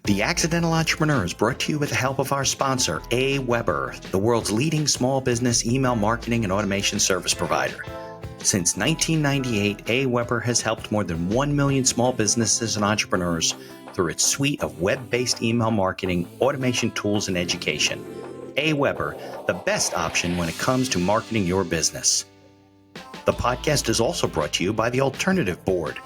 The Accidental Entrepreneur is brought to you with the help of our sponsor, AWeber, the world's leading small business email marketing and automation service provider. Since 1998, AWeber has helped more than 1 million small businesses and entrepreneurs through its suite of web-based email marketing, automation tools, and education. AWeber, the best option when it comes to marketing your business. The podcast is also brought to you by the Alternative Board.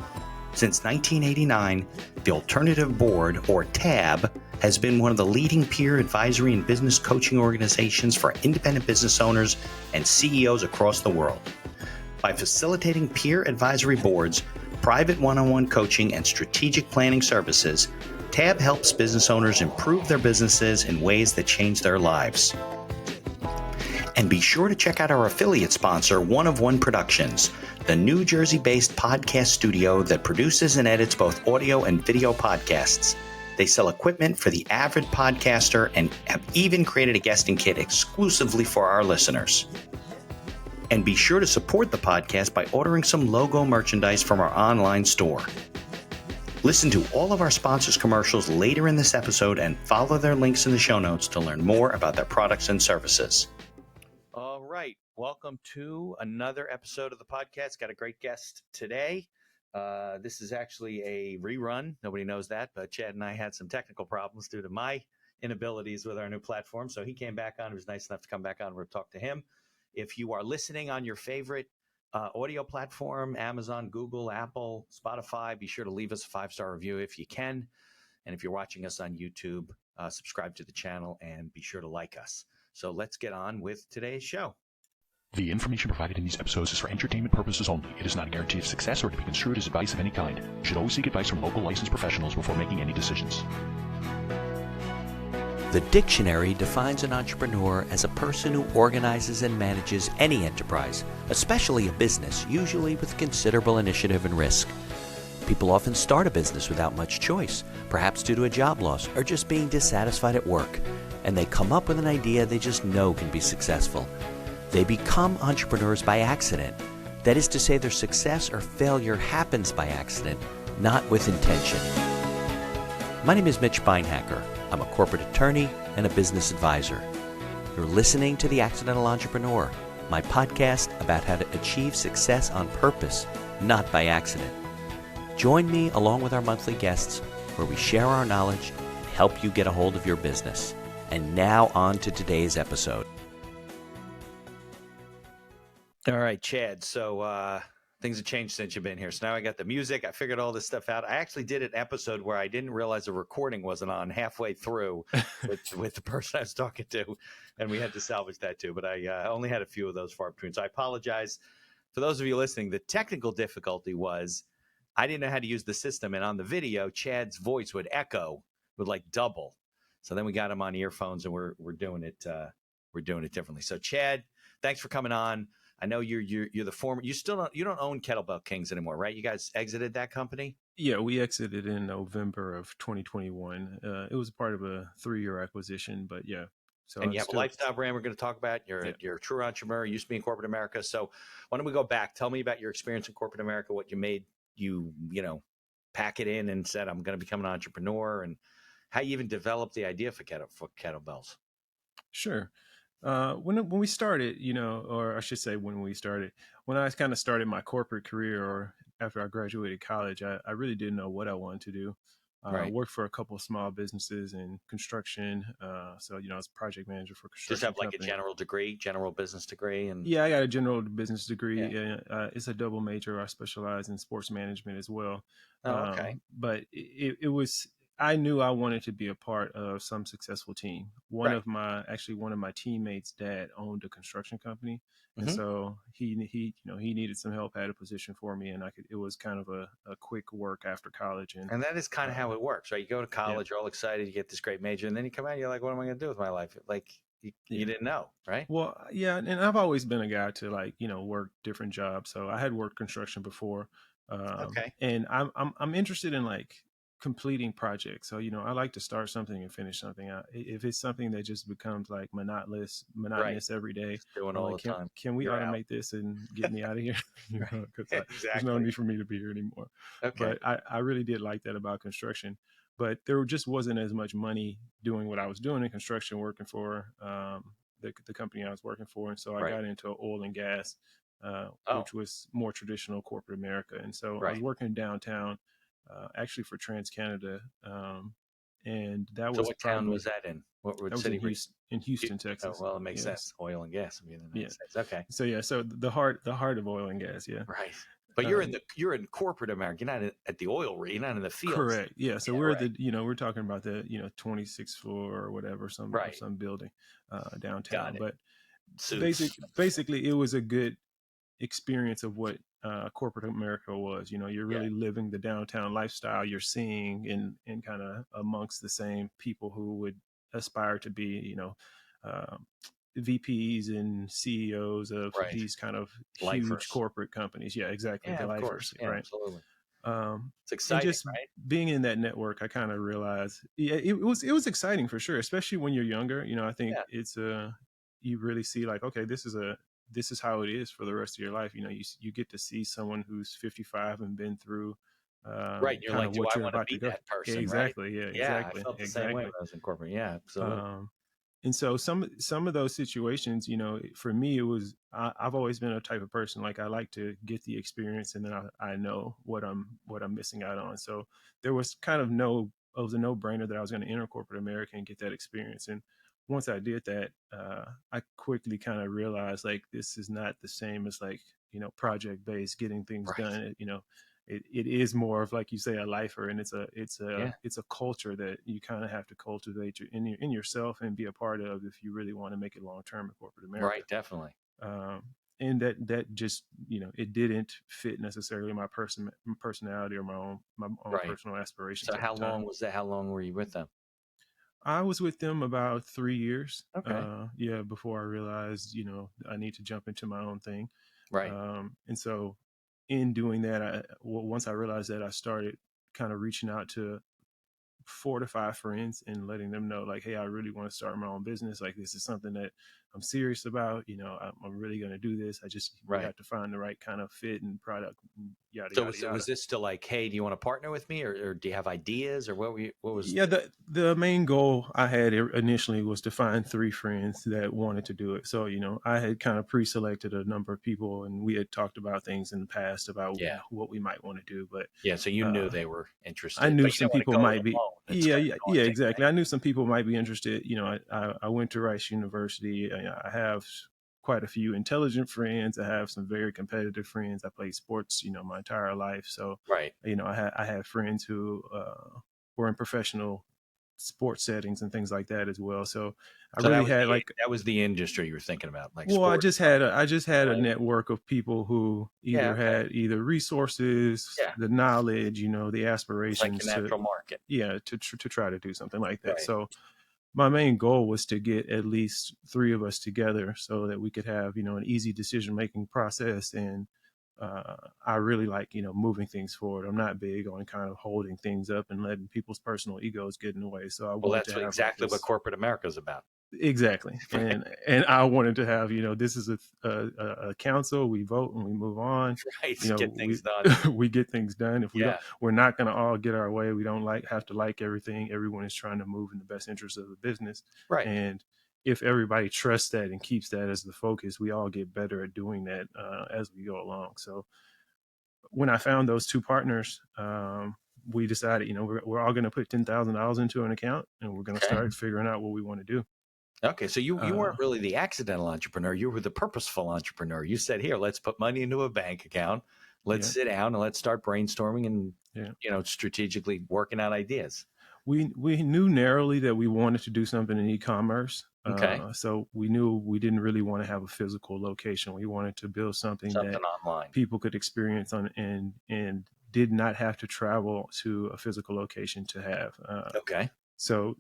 Since 1989, the Alternative Board, or TAB, has been one of the leading peer advisory and business coaching organizations for independent business owners and CEOs across the world. By facilitating peer advisory boards, private one-on-one coaching, and strategic planning services, TAB helps business owners improve their businesses in ways that change their lives. And be sure to check out our affiliate sponsor, One of One Productions, the New Jersey-based podcast studio that produces and edits both audio and video podcasts. They sell equipment for the avid podcaster and have even created a guesting kit exclusively for our listeners. And be sure to support the podcast by ordering some logo merchandise from our online store. Listen to all of our sponsors' commercials later in this episode and follow their links in the show notes to learn more about their products and services. All right. Welcome to another episode of the podcast. Got a great guest today. This is actually a rerun. Nobody knows that, but Chad and I had some technical problems due to my inabilities with our new platform. So he came back on. He was nice enough to come back on. We'll talk to him. If you are listening on your favorite audio platform, Amazon, Google, Apple, Spotify, be sure to leave us a 5-star review if you can. And if you're watching us on YouTube, subscribe to the channel and be sure to like us. So let's get on with today's show. The information provided in these episodes is for entertainment purposes only. It is not a guarantee of success or to be construed as advice of any kind. You should always seek advice from local licensed professionals before making any decisions. The dictionary defines an entrepreneur as a person who organizes and manages any enterprise, especially a business, usually with considerable initiative and risk. People often start a business without much choice, perhaps due to a job loss or just being dissatisfied at work, and they come up with an idea they just know can be successful. They become entrepreneurs by accident. That is to say, their success or failure happens by accident, not with intention. My name is Mitch Beinhacker. I'm a corporate attorney and a business advisor. You're listening to The Accidental Entrepreneur, my podcast about how to achieve success on purpose, not by accident. Join me along with our monthly guests where we share our knowledge and help you get a hold of your business. And now on to today's episode. All right, Chad. So things have changed since you've been here. So now I got the music. I figured all this stuff out. I actually did an episode where I didn't realize the recording wasn't on halfway through with the person I was talking to, and we had to salvage that too. But I only had a few of those far between. So I apologize. For those of you listening, the technical difficulty was I didn't know how to use the system. And on the video, Chad's voice would echo, would like double. So then we got him on earphones and we're doing it differently. So Chad, thanks for coming on. I know you're the former. You don't own Kettlebell Kings anymore, right? You guys exited that company? Yeah, we exited in November of 2021. It was part of a 3-year acquisition, but yeah. So and you have a lifestyle brand we're going to talk about. You're a true entrepreneur. You used to be in corporate America. So why don't we go back? Tell me about your experience in corporate America, what you made you pack it in and said, I'm going to become an entrepreneur, and how you even developed the idea for kettlebells. Sure. When we started, or I should say when I kind of started my corporate career, or after I graduated college, I really didn't know what I wanted to do. I worked for a couple of small businesses in construction. So, I was project manager for construction. Just have like a general business degree? Yeah, I got a general business degree. Yeah. It's a double major. I specialize in sports management as well. Oh, okay. But it was, I knew I wanted to be a part of some successful team. One of my teammates' dad owned a construction company. And so he needed some help, had a position for me, and it was kind of a quick work after college. And that is kind of how it works, right? You go to college, you're all excited, you get this great major, and then you come out, you're like, what am I going to do with my life? Like you didn't know, right? Well, yeah. And I've always been a guy to work different jobs. So I had worked construction before. And I'm interested in completing projects. So, I like to start something and finish something. If it's something that just becomes monotonous every day, doing all the time. Can we automate this and get me out of here? Because there's no need for me to be here anymore. Okay. But I really did like that about construction. but there just wasn't as much money doing what I was doing in construction, working for the company I was working for. And so I Right. got into oil and gas, Oh, which was more traditional corporate America. And so I was right. working downtown, actually for TransCanada. And that So was what town probably, was that in? What that was in city were you? Houston, Oh, Texas. well, it makes Yes. sense. Oil and gas. I mean, in the Yeah. United States. Okay. So yeah, so the heart of oil and gas. Yeah. Right. But Uh, you're in corporate America. You're not at the oil rig. You're not in the fields. Correct. Yeah. So Yeah. we're Right. we're talking about the 26th floor or whatever, Right. some building Got downtown. it. But Suits. basically, it was a good experience of what corporate America was. You're Yeah. really living the downtown lifestyle. You're seeing in kind of amongst the same people who would aspire to be, uh, VPs and CEOs of Right. these kind of huge Lifers. corporate companies. Yeah, exactly. Yeah, The of lifers, course. Yeah, right? absolutely. It's And exciting, just right? being in that network, I kind of realized, yeah, it was exciting for sure, especially when you're younger. I think Yeah. it's you really see like, okay, this is how it is for the rest of your life. You get to see someone who's 55 and been through Right. You're kind like, of do what I you're want to about to be go. that person? Right. Exactly. Yeah, Yeah. I exactly. felt the same way when Exactly. I was in corporate. Yeah, absolutely. Um, and so some of those situations, for me, it was I've always been a type of person like I like to get the experience, and then I know what I'm missing out on. So there was kind of it was a no brainer that I was going to enter corporate America and get that experience. And once I did that, I quickly kind of realized like this is not the same as like project based getting things Right. done. It is more of like you say a lifer, and Yeah. it's a culture that you kind of have to cultivate in yourself and be a part of if you really want to make it long term in corporate America. Right. Definitely. um, and that just it didn't fit necessarily my personality or my own Right. personal aspirations So at the how time. long was that? How long were you with them? I was with them about 3 years, Okay. yeah, before I realized I need to jump into my own thing. Right. And so in doing that, once I realized that, I started kind of reaching out to 4 to 5 friends and letting them know like, hey, I really want to start my own business. Like this is something that I'm serious about. I'm really going to do this. We Right. have to find the right kind of fit and product, yada So yada yada. was this still like, hey, do you want to partner with me, or do you have ideas, or what was? Yeah, the main goal I had initially was to find 3 friends that wanted to do it. So I had kind of pre-selected a number of people, and we had talked about things in the past about Yeah. what we might want to do. But Yeah. So you knew uh, they were I interested, knew but you some didn't want to people go it might be. alone and Yeah, start yeah, yeah, daunting, exactly. right? I knew some people might be interested. I went to Rice University. I have quite a few intelligent friends. I have some very competitive friends. I played sports, my entire life. So, Right. I had friends who were in professional sports settings and things like that as well. So I So really had like, that was the industry you were thinking about, like well, I sports. just had a Playing. network of people who Yeah. Okay. had either resources, Yeah. the knowledge, the It's like a aspirations to, natural market. yeah, to try to do something like that. Right. So my main goal was to get at least 3 of us together so that we could have an easy decision making process. And I really like moving things forward. I'm not big on kind of holding things up and letting people's personal egos get in the way. So I Well, wanted to that's have like exactly what this. corporate America is about. Exactly. Right. And I wanted to have this is a council. We vote and we move on. Right. you Get know we things done. we get things done. If we don't, Yeah. we're not going to all get our way. We don't have to like everything. Everyone is trying to move in the best interest of the business. Right. And if everybody trusts that and keeps that as the focus, we all get better at doing that as we go along. So when I found those 2 partners, we decided we're all going to put $10,000 into an account, and we're going to Okay. start figuring out what we want to do. Okay. So you weren't really the accidental entrepreneur. You were the purposeful entrepreneur. You said, here, let's put money into a bank account. Let's sit down and let's start brainstorming and, strategically working out ideas. We knew narrowly that we wanted to do something in e-commerce. Okay. So we knew we didn't really want to have a physical location. We wanted to build something that online. people could experience on and did not have to travel to a physical location to have. Okay. So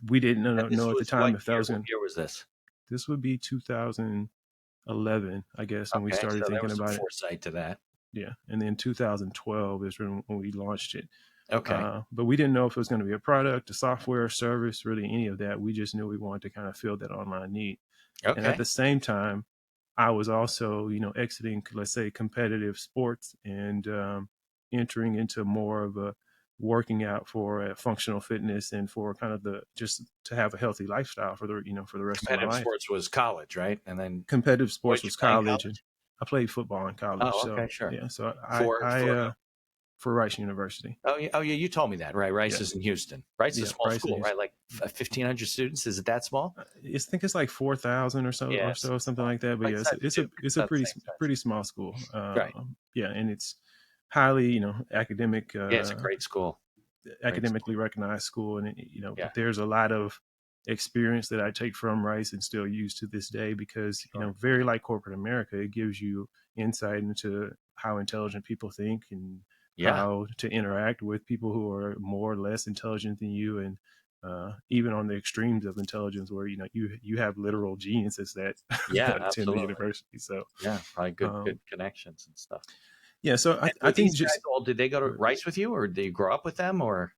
we didn't know at the time if that was What year was this? This would be 2011, I guess, when we Okay. started So there thinking was some about it. foresight to that. Yeah. And then 2012 is when we launched it. Okay. But we didn't know if it was going to be a product, a software, service, really any of that. We just knew we wanted to kind of fill that online need. Okay. And at the same time, I was also, exiting, let's say, competitive sports and entering into more of a working out for functional fitness and for kind of just to have a healthy lifestyle for for the rest of my Competitive life. sports was college, right? And then Competitive what sports did you was play in college, and college? I played football in college. Oh, So okay, sure. yeah, so For for Rice University. oh yeah, you told me that, right? Rice Yeah, is in Houston. Rice is a yeah, small Rice and school, Houston. right? Like 1,500 students. Is it that small? I think it's like 4,000 Yeah, or it's so, something small. like that. But Like yeah, size of Duke. it's It's a about the same size. pretty small school. Right. Yeah, and it's highly academic, Yeah, it's a great school. Great school. academically recognized school, and Yeah, there's a lot of experience that I take from Rice and still use to this day because sure. very like corporate America, it gives you insight into how intelligent people think and Yeah. how to interact with people who are more or less intelligent than you, and even on the extremes of intelligence where you have literal geniuses that Yeah, that attend the absolutely. university. So Yeah, probably good um, connections and stuff. yeah, so And I were think these guys just all? Did they go to Rice with you, or did you grow up with them, or?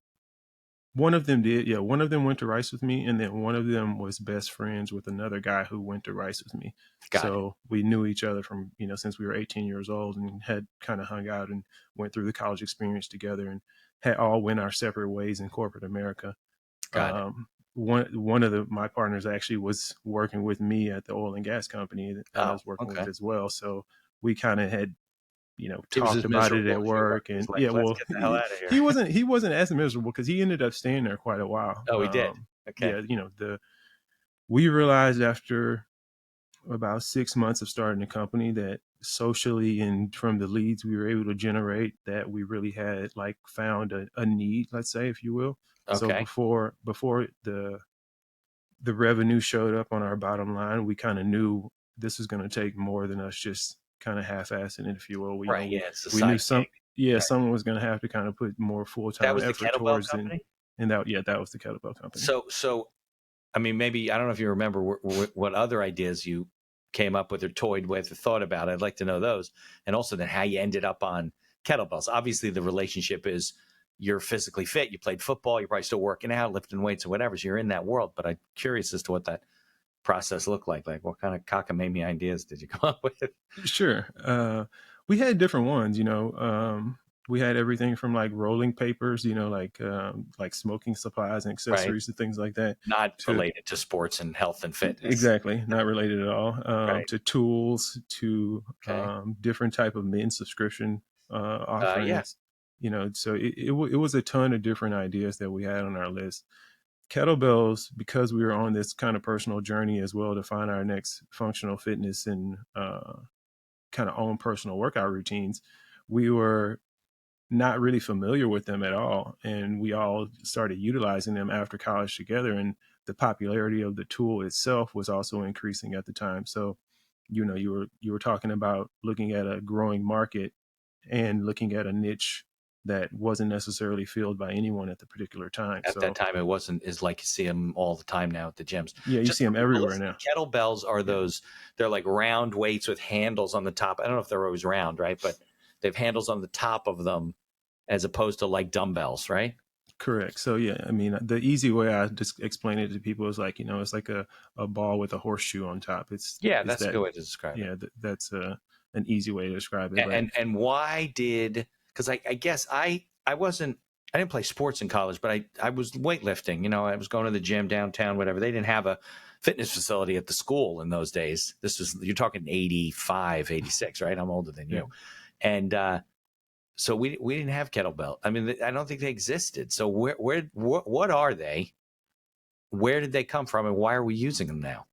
one of them did. Yeah, one of them went to Rice with me, and then one of them was best friends with another guy who went to Rice with me. Got it. So we knew each other from since we were 18 years old, and had kind of hung out and went through the college experience together, and had all went our separate ways in corporate America. Got it. One of my partners actually was working with me at the oil and gas company that I Oh, was working okay. with as well. So we kind of had He was talked as about it miserable at as you were. work. He's And like, yeah, let's well, get the hell out of here. he wasn't as miserable because he ended up staying there quite a while. Oh, he did. Okay. Yeah, we realized after about 6 months of starting the company that socially and from the leads we were able to generate, that we really had found a need, let's say, if you will. So Okay. before the revenue showed up on our bottom line, we kind of knew this was going to take more than us just kind of half-assing it, if you will. Right. Yeah, it's a We knew side gig. Right. someone was going to have to kind of put more That full-time was the effort kettlebell towards it. company. And that was the Kettlebell company. So, I mean, maybe I don't know if you remember what other ideas you came up with or toyed with or thought about. I'd like to know those, and also then how you ended up on kettlebells. Obviously, the relationship is you're physically fit. You played football. You're probably still working out, lifting weights or whatever. So you're in that world. But I'm curious as to what that process looked like. Like, what kind of cockamamie ideas did you come up with? Sure. We had different ones, we had everything from rolling papers, like smoking supplies and accessories and things like that. Not related to sports and health and fitness. Exactly. Not related at all. Right. To tools, to Okay. different type of men's subscription offerings. Yeah. So it was a ton of different ideas that we had on our list. Kettlebells, because we were on this kind of personal journey as well to find our next functional fitness and kind of own personal workout routines, we were not really familiar with them at all. And we all started utilizing them after college together. And the popularity of the tool itself was also increasing at the time. So, you were talking about looking at a growing market and looking at a niche that wasn't necessarily filled by anyone at the particular time. At that time, it wasn't as like you see them all the time now at the gyms. Yeah, you see them everywhere now. Kettlebells are those, they're like round weights with handles on the top. I don't know if they're always round, right? But they have handles on the top of them as opposed to like dumbbells, right? Correct. So yeah, I mean, the easy way I just explain it to people is it's like a ball with a horseshoe on top. That's a good way to describe it. Yeah, that's an easy way to describe it. And why did, because I guess I didn't play sports in college, but I was weightlifting. I was going to the gym downtown, whatever. They didn't have a fitness facility at the school in those days. You're talking 85, 86, right? I'm older than you. And so we didn't have kettlebell. I mean, I don't think they existed. So what are they? Where did they come from, and why are we using them now?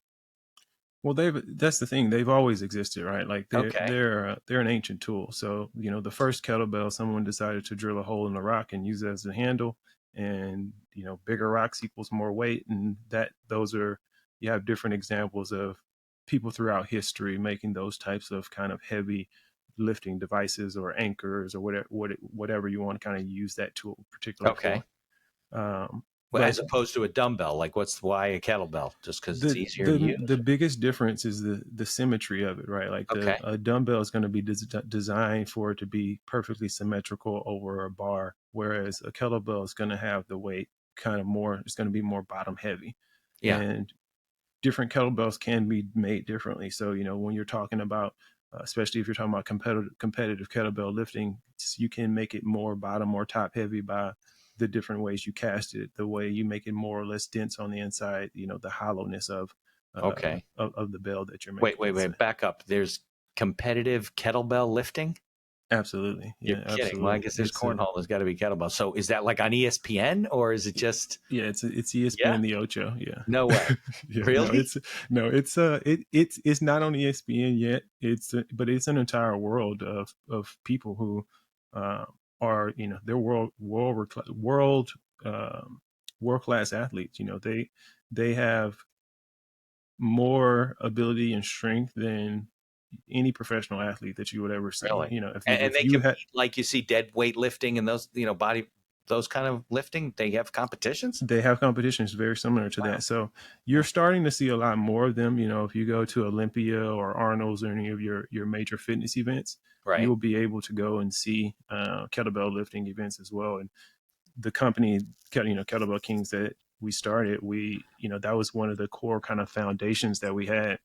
Well, that's the thing. They've always existed, right? Like they're an ancient tool. So, the first kettlebell, someone decided to drill a hole in the rock and use it as a handle, and, bigger rocks equals more weight. And you have different examples of people throughout history making those types of kind of heavy lifting devices or anchors or whatever you want to kind of use that tool particularly for. As opposed to a dumbbell, why a kettlebell? Just because it's easier to use? The biggest difference is the symmetry of it, right? Like a dumbbell is going to be designed for it to be perfectly symmetrical over a bar, whereas a kettlebell is going to have the weight kind of more, it's going to be more bottom heavy. Yeah. And different kettlebells can be made differently. So, when you're talking about especially if you're talking about competitive kettlebell lifting, you can make it more bottom or top heavy by the different ways you cast it, the way you make it more or less dense on the inside, the hollowness Okay. of the bell that you're Wait, making. wait, wait. Back up. There's competitive kettlebell lifting? Absolutely. You're Yeah, kidding. Well, I absolutely. guess there's cornhole. There's got to be kettlebell. So is that like on ESPN or is it just, Yeah, it's ESPN yeah? the Ocho. Yeah. No way. Yeah, Really? it's not on ESPN yet. But it's an entire world of people who uh, are, they're world class athletes. They have more ability and strength than any professional athlete that you would ever see. Really? And If they you had compete like you see dead weight lifting and those, those kind of lifting. They have competitions? They have competitions very similar to Wow. that. So you're starting to see a lot more of them. If you go to Olympia or Arnold's or any of your major fitness events, you Right. will be able to go and see kettlebell lifting events as well. And the company, Kettlebell Kings that we started, that was one of the core kind of foundations that we had.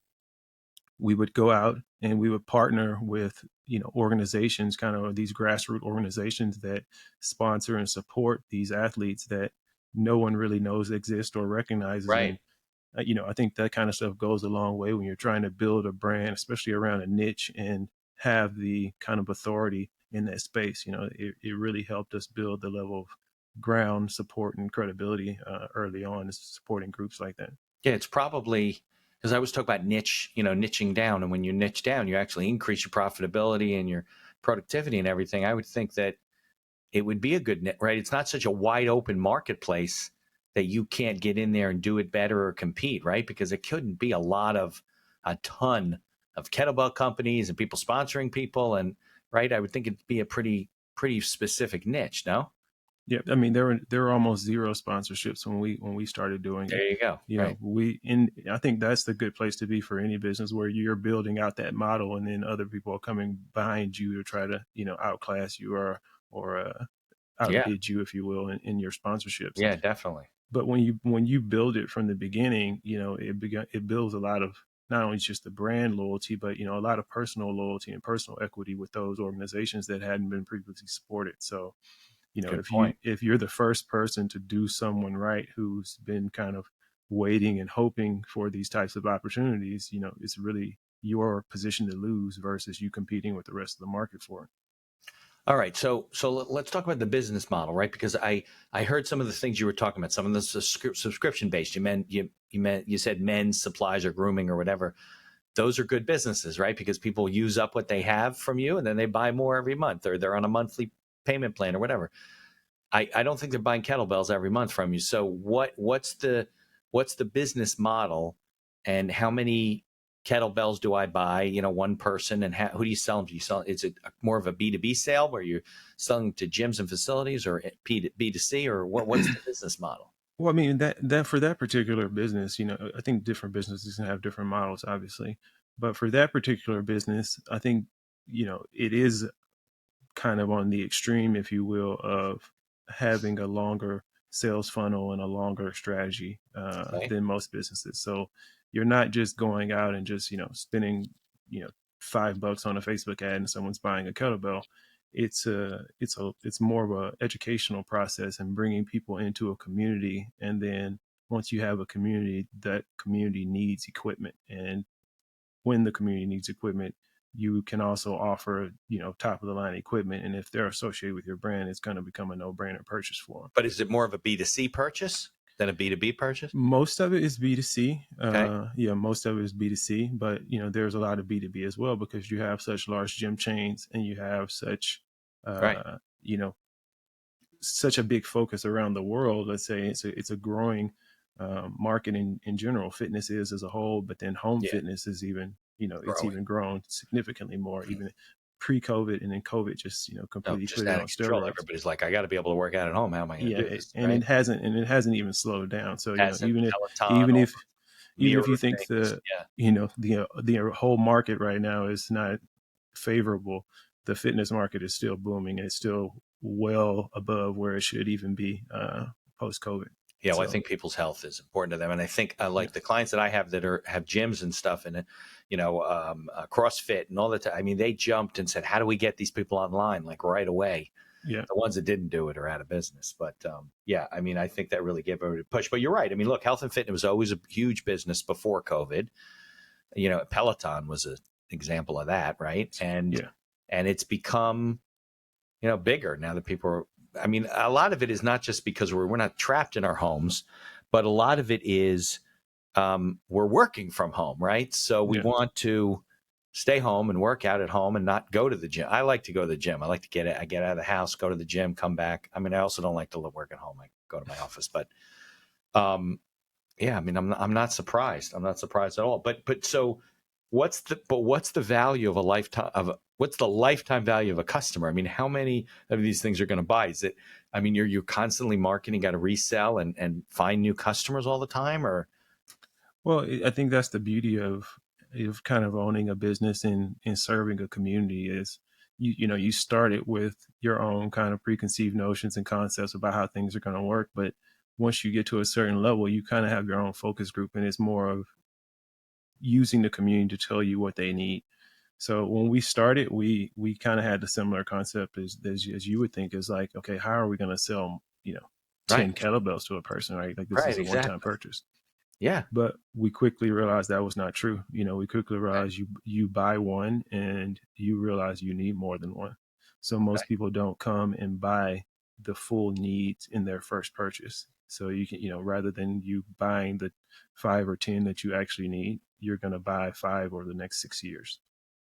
We would go out and we would partner with organizations, kind of these grassroots organizations that sponsor and support these athletes that no one really knows exist or recognizes. Right. And I think that kind of stuff goes a long way when you're trying to build a brand, especially around a niche, and have the kind of authority in that space. It really helped us build the level of ground support and credibility early on, is supporting groups like that. Yeah, it's probably because I was talking about niche, niching down. And when you niche down, you actually increase your profitability and your productivity and everything. I would think that it would be a good net, right? It's not such a wide open marketplace that you can't get in there and do it better or compete, right? Because it couldn't be a ton of kettlebell companies and people sponsoring people. And right, I would think it'd be a pretty specific niche, no? Yeah, I mean there were almost zero sponsorships when we started doing There it. you go. Right. I think that's the good place to be for any business, where you're building out that model and then other people are coming behind you to try to outclass you or Yeah. outbid you, if you will, in your sponsorships. Yeah, definitely. But when you build it from the beginning, it builds a lot of, not only just the brand loyalty, but a lot of personal loyalty and personal equity with those organizations that hadn't been previously supported. So Good point. if you're the first person to do someone right, who's been kind of waiting and hoping for these types of opportunities, it's really your position to lose versus you competing with the rest of the market for it. All right, so let's talk about the business model, right? Because I heard some of the things you were talking about, some of the subscription based. You said men's supplies or grooming or whatever. Those are good businesses, right? Because people use up what they have from you, and then they buy more every month, or they're on a monthly payment plan or whatever. I don't think they're buying kettlebells every month from you. So what's the business model, and how many kettlebells do I buy? One person, and who do you sell them? Do you sell? Is it more of a B2B sale where you're selling to gyms and facilities, or B2C, or what's the business model? Well, I mean that for that particular business, I think different businesses can have different models, obviously, but for that particular business, I think it is kind of on the extreme, if you will, of having a longer sales funnel and a longer strategy Okay. than most businesses. So you're not just going out and just spending $5 on a Facebook ad and someone's buying a kettlebell. It's more of a educational process and bringing people into a community. And then once you have a community, that community needs equipment, and when the community needs equipment, you can also offer top of the line equipment, and if they're associated with your brand, it's going to become a no-brainer purchase for them. But is it more of a B2C purchase than a B2B purchase? Most of it is B2C. Okay. Yeah, most of it is B2C, but there's a lot of B2B as well, because you have such large gym chains and you have such Right. such a big focus around the world. Let's say it's a growing market in general. Fitness is as a whole, but then home fitness is even it's even grown significantly more, even pre-COVID, and then COVID just completely just put it out on of control. steroids. Everybody's like, I got to be able to work out at home. How am I going to do this? And right? it hasn't even slowed down. So Hasn't even Peloton if or even if you mirror think things. the whole market right now is not favorable, the fitness market is still booming, and it's still well above where it should even be post-COVID. Yeah, well, I So think people's health is important to them, and I think like the clients that I have that have gyms and stuff, and CrossFit and all that. I mean, they jumped and said, "How do we get these people online like right away?" yeah, The ones that didn't do it are out of business. But yeah, I mean, I think that really gave everybody a push. But you're right. I mean, look, health and fitness was always a huge business before COVID. Peloton was an example of that, right? And yeah. it's become bigger now that people are. I mean, a lot of it is not just because we're not trapped in our homes, but a lot of it is we're working from home, right? So we Yeah. want to stay home and work out at home and not go to the gym. I like to go to the gym. I like to get out of the house, go to the gym, come back. I mean, I also don't like to work at home. I go to my office, but yeah, I mean, I'm not surprised. I'm not surprised at all. But so what's the value of a lifetime what's the lifetime value of a customer? I mean, how many of these things are going to buy? Is it, I mean, you're constantly marketing, got to resell and find new customers all the time, or? Well, I think that's the beauty of kind of owning a business and serving a community is you start it with your own kind of preconceived notions and concepts about how things are going to work, but once you get to a certain level, you kind of have your own focus group, and it's more of using the community to tell you what they need. So when we started, we kind of had the similar concept as you would think, is like, okay, how are we going to sell 10 Right. kettlebells to a person, right? Like this Right. is a one-time Exactly. purchase. Yeah. But we quickly realized that was not true. We quickly Right. realized you buy one and you realize you need more than one. So most Right. people don't come and buy the full needs in their first purchase. So you can, rather than you buying the 5 or 10 that you actually need, you're going to buy 5 over the next 6 years.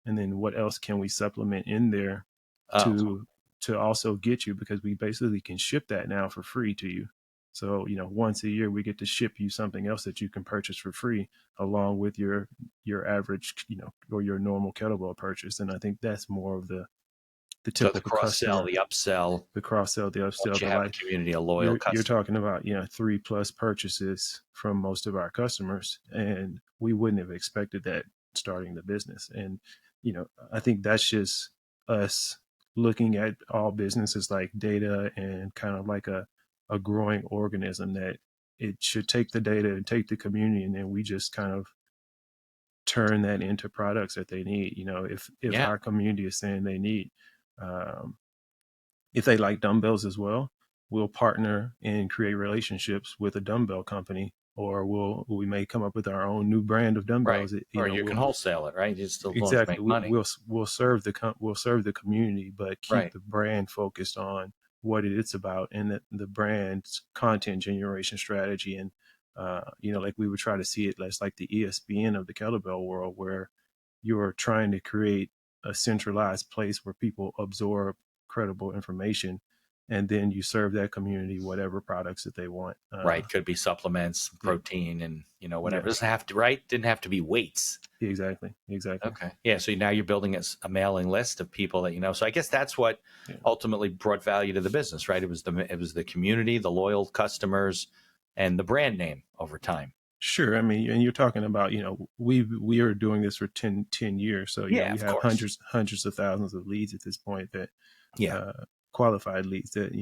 And then what else can we supplement in there Oh, to also get you, because we basically can ship that now for free to you. So, once a year we get to ship you something else that you can purchase for free along with your average, or your normal kettlebell purchase. And I think that's more of the so the typical cross sell, customer, the upsell, the cross sell, the upsell, once you the have a like. community, a loyal You're customer. talking about 3+ purchases from most of our customers, and we wouldn't have expected that starting the business. And I think that's just us looking at all businesses like data and kind of like a growing organism, that it should take the data and take the community, and then we just kind of turn that into products that they need. If Yeah. our community is saying they need, um, if they like dumbbells as well, we'll partner and create relationships with a dumbbell company, or we may come up with our own new brand of Right. dumbbells. Or you can We'll wholesale it, right? You still want to exactly make money. we'll serve the community, but keep Right. the brand focused on what it's about, and the brand's content generation strategy. And like we would try to see it as like the ESPN of the kettlebell world, where you're trying to create a centralized place where people absorb credible information, and then you serve that community whatever products that they want. Right. Could be supplements, Yeah, protein, and yeah, whatever. Doesn't have to, right? Didn't have to be weights. exactly. Okay. Yeah. So now you're building a mailing list of people that you know. So I guess that's what Yeah. ultimately brought value to the business, right? It was the community, the loyal customers, and the brand name over time. Sure. I mean, and you're talking about, we are doing this for 10 years. So, Yeah, we of have course. hundreds of thousands of leads at this point, that Yeah. qualified leads that,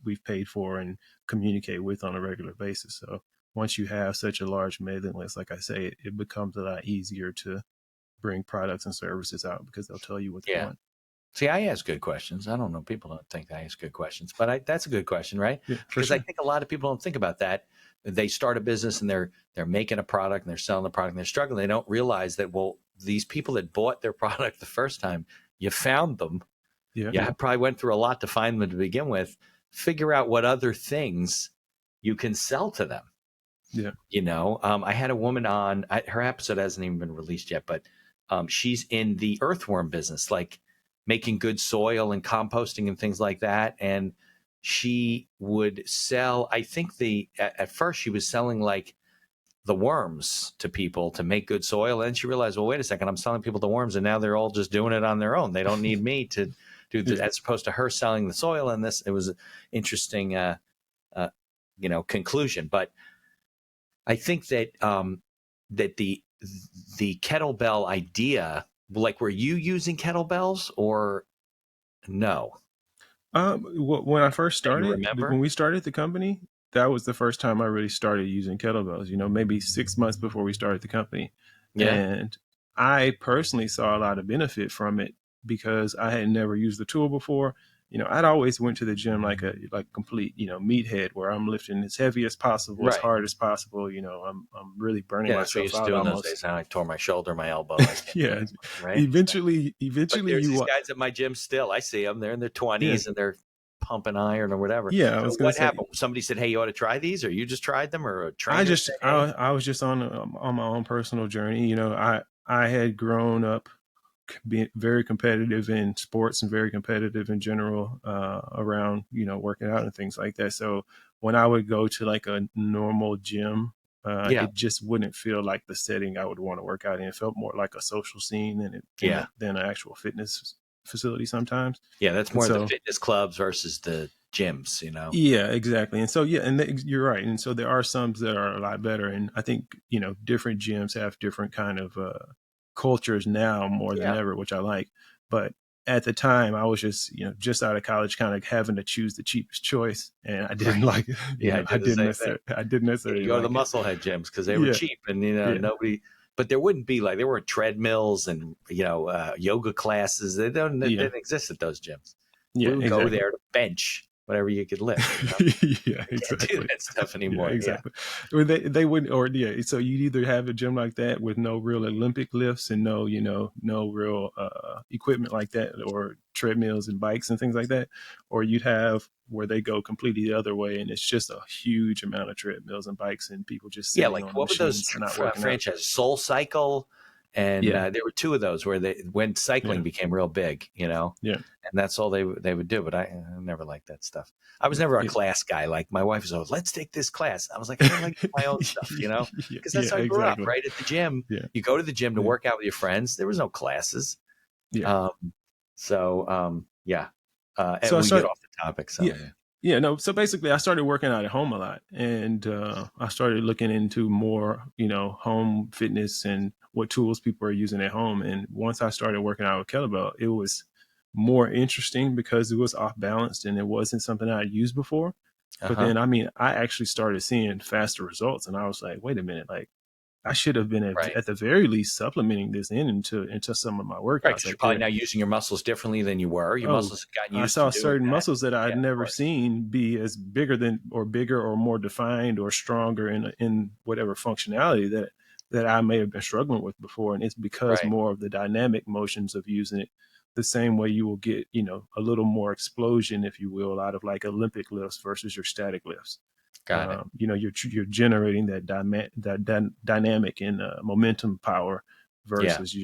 we've paid for and communicate with on a regular basis. So once you have such a large mailing list, like I say, it becomes a lot easier to bring products and services out, because they'll tell you what they Yeah. want. See, I ask good questions. I don't know. People don't think I ask good questions, but that's a good question, right? Yeah, for Because I sure. think a lot of people don't think about that. They start a business and they're making a product and they're selling the product and they're struggling. They don't realize that, well, these people that bought their product the first time, you found them. Yeah. You probably went through a lot to find them to begin with. Figure out what other things you can sell to them. Yeah. I had a woman on. Her episode hasn't even been released yet, but she's in the earthworm business, like making good soil and composting and things like that. And she would sell, I think at first she was selling like the worms to people to make good soil. And she realized, well, wait a second, I'm selling people the worms and now they're all just doing it on their own. They don't need me to do this, Yeah. as opposed to her selling the soil. And it was an interesting, conclusion. But I think that, that the kettlebell idea, like, were you using kettlebells or no? When I first That you started, remember? when we started the company, that was the first time I really started using kettlebells, maybe 6 months before we started the company. Yeah. And I personally saw a lot of benefit from it because I had never used the tool before. I'd always went to the gym like a complete, meathead where I'm lifting as heavy as possible, as Right. hard as possible. I'm really burning Yeah, that's what I myself used to out do in those almost. days. Now I tore my shoulder, my elbow. I can't do it Yeah. anymore, right? Eventually, But eventually there's you, these guys at my gym still. I see them. They're in their yeah, 20s and they're pumping iron or whatever. yeah. I So was gonna what say, happened? Somebody said, "Hey, you ought to try these," or you just tried them, or a I trainer just said, "Hey." I was just on my own personal journey. I had grown up being very competitive in sports and very competitive in general around working out and things like that. So when I would go to like a normal gym, Yeah, it just wouldn't feel like the setting I would want to work out in. It felt more like a social scene yeah, than an actual fitness facility sometimes. yeah. That's And more the so fitness clubs versus the gyms. yeah, exactly. And so, yeah, and you're right. And so there are some that are a lot better. And I think, different gyms have different kind of cultures now more than Yeah, ever, which I like. But at the time, I was just, just out of college, kind of having to choose the cheapest choice. And I didn't right. like it. Yeah, I did the same thing. I didn't Yeah, you necessarily go to the like it. musclehead gyms because they were Yeah. cheap, and Yeah. nobody. But there wouldn't be there weren't treadmills and yoga classes. They Yeah. didn't exist at those gyms. We Yeah. would go Exactly. there to bench whatever you could lift. Yeah, You can't do exactly. that stuff Yeah, anymore. Yeah, exactly. Or they wouldn't, or yeah. So you'd either have a gym like that with no real Olympic lifts and no real equipment like that, or treadmills and bikes and things like that, or you'd have where they go completely the other way, and it's just a huge amount of treadmills and bikes and people just yeah. sitting Like on the what were those machines not working out. franchises? Soul Cycle, and Yeah, there were two of those where when cycling yeah, became real big, yeah, and that's all they would do. But I never liked that stuff. I was never a yeah. class guy. Like my wife was always, let's take this class. I was like, I like my own stuff, Yeah, because that's yeah, how I grew up, exactly. right? At the gym, Yeah, you go to the gym to yeah, work out with your friends. There was no classes. yeah. Um, yeah. And So I we get started. off the topic. So Yeah. yeah. Yeah, no. So basically, I started working out at home a lot, and I started looking into more, home fitness and what tools people are using at home. And once I started working out with kettlebell, it was more interesting because it was off balanced and it wasn't something I'd used before. Uh But huh. then, I mean, I actually started seeing faster results, and I was like, wait a minute, like I should have been Right. at the very least supplementing this into some of my Right. workouts. Because you're Like probably there, now using your muscles differently than you were. Your oh, muscles have gotten I used to saw doing certain that. muscles that Yeah, I'd of never course. seen be as bigger or more defined or stronger in whatever functionality that I may have been struggling with before. And it's because Right. more of the dynamic motions of using it the same way you will get, a little more explosion, if you will, out of like Olympic lifts versus your static lifts. Got it. You're generating that dynamic and momentum power Yeah. versus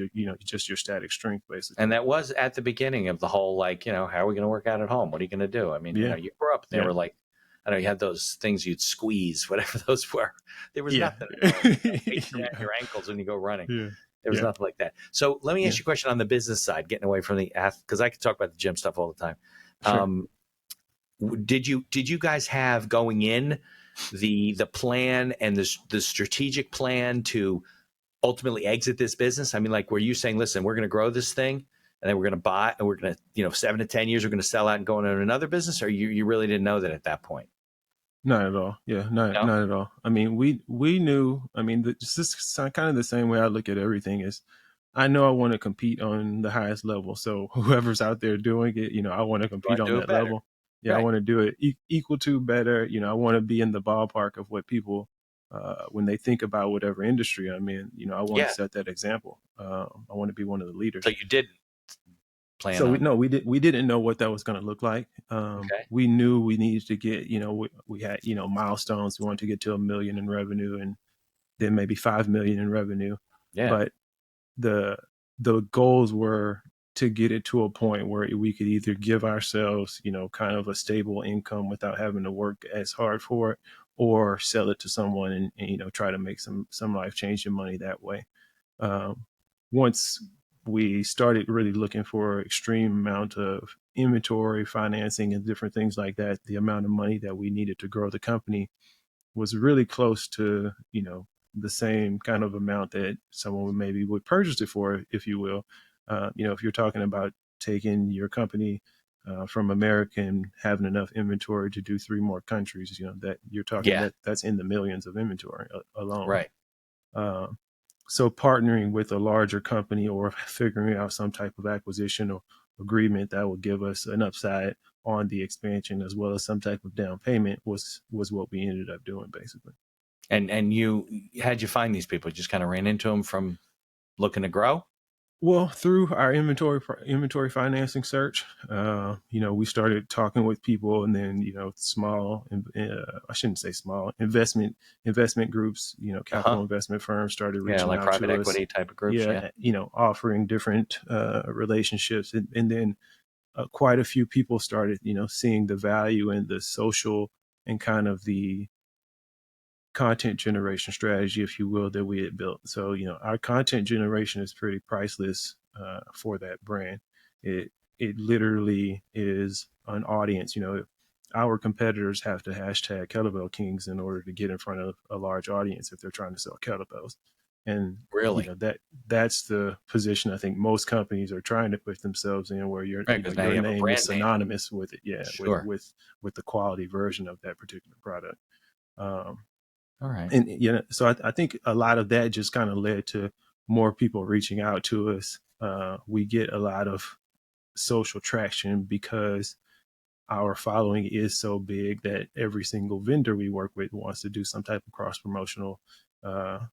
just your static strength, basically. And that was at the beginning of the whole, how are we going to work out at home? What are you going to do? I mean, Yeah. you grew up, they Yeah. were like, I know you had those things you'd squeeze, whatever those were. There was Yeah. nothing at home. Weights around Yeah. your ankles when you go running. Yeah. There was Yeah. nothing like that. So let me Yeah. ask you a question on the business side, getting away from the because I could talk about the gym stuff all the time. Sure. Did you guys have going in the plan and the strategic plan to ultimately exit this business? I mean, like, were you saying, listen, we're going to grow this thing and then we're going to buy and we're going to, 7 to 10 years, we're going to sell out and go into another business? Or you really didn't know that at that point? Not at all. Yeah, No? not at all. I mean, we knew. I mean, this is kind of the same way I look at everything. Is I know I want to compete on the highest level. So whoever's out there doing it, I want to You compete want to on do it that better. level. Yeah, I Right. want to do it equal to better. I want to be in the ballpark of what people when they think about whatever industry I'm in. I want to Yeah. set that example. I want to be one of the So leaders. you didn't plan So on. we didn't know what that was going to look like. Okay. We knew we needed to get, we had, milestones. We wanted to get to 1 million in revenue and then maybe 5 million in revenue. Yeah. But the goals were to get it to a point where we could either give ourselves, kind of a stable income without having to work as hard for it, or sell it to someone and try to make some life changing money that way. Once we started really looking for extreme amount of inventory financing and different things like that, the amount of money that we needed to grow the company was really close to the same kind of amount that someone maybe would purchase it for, if you will. If you're talking about taking your company from American having enough inventory to do 3 more countries, that you're talking that's in the millions of inventory alone. Right. So partnering with a larger company or figuring out some type of acquisition or agreement that will give us an upside on the expansion as well as some type of down payment was what we ended up doing basically. And how'd you find these people? You just kind of ran into them from looking to grow? Well, through our inventory financing search, we started talking with people, and then small, I shouldn't say small, investment groups, capital investment firms started reaching like out private to equity us. type of groups. Offering different relationships, and then quite a few people started, seeing the value in the social and kind of the content generation strategy, if you will, that we had built. So, our content generation is pretty priceless for that brand. It literally is an audience. Our competitors have to hashtag Kettlebell Kings in order to get in front of a large audience if they're trying to sell kettlebells. And really, that's the position I think most companies are trying to put themselves in, where your name is synonymous with it. Yeah, sure. with the quality version of that particular product. All right. And so I think a lot of that just kind of led to more people reaching out to us. We get a lot of social traction because our following is so big that every single vendor we work with wants to do some type of cross promotional, some